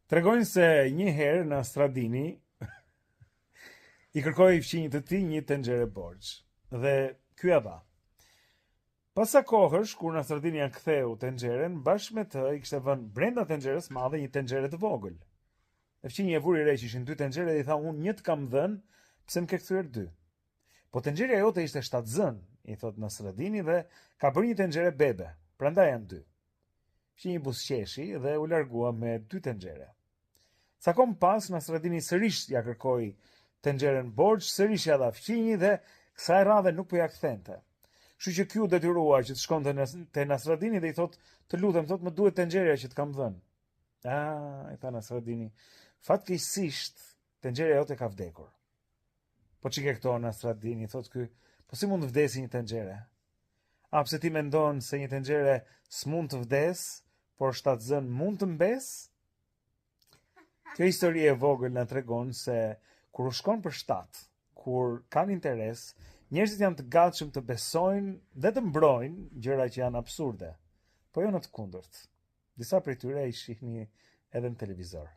Tregojnë se një herë Nastradini i kërkoi fëmijët të tij një tenxhere borxh dhe ky ia dha. Pas sa kohësh, kur Nastradini ja ktheu tenxheren, bashkë me të i kishte vënë brenda tenxheres madhe një tenxhere të vogël. E fëmijë e vuri re që ishin 2 tenxhere dhe i tha, unë një të kam dhënë, pse më ke kthyer 2? Po tenxheria jote ishte 7 zën, i thot Nastradini, dhe ka bërë një tenxhere bebe, prandaj janë 2. Fëmijë buzëqeshi dhe u largua me 2 tenxhere. Sa kohë pas, Nastradini sërish ja kërkoi tenxheren borxh, sërish ja dha fëmijë dhe kësaj radhe nuk po ja kthente. Kështu që ky u detyrua që të shkonte te Nastradini dhe i thot, të lutem, thot, më duhet tenxheria që të kam dhënë. I tha Nastradini, fatkeqësisht tenxheria jote ka vdekur. Po çike këto, Nastradini, thot ky, po si mund të vdesi një tenxhere? Pse ti mendon se një tenxhere s'mund të vdes, por 7 zën mund të mbes? Kjo histori e vogël na tregon se kur u shkon për shtat, kur kanë interes, njerëzit janë të gatshëm të besojnë dhe të mbrojnë gjëra që janë absurde, po jo në të kundërt. Disa prej tyre i shihni edhe në televizor.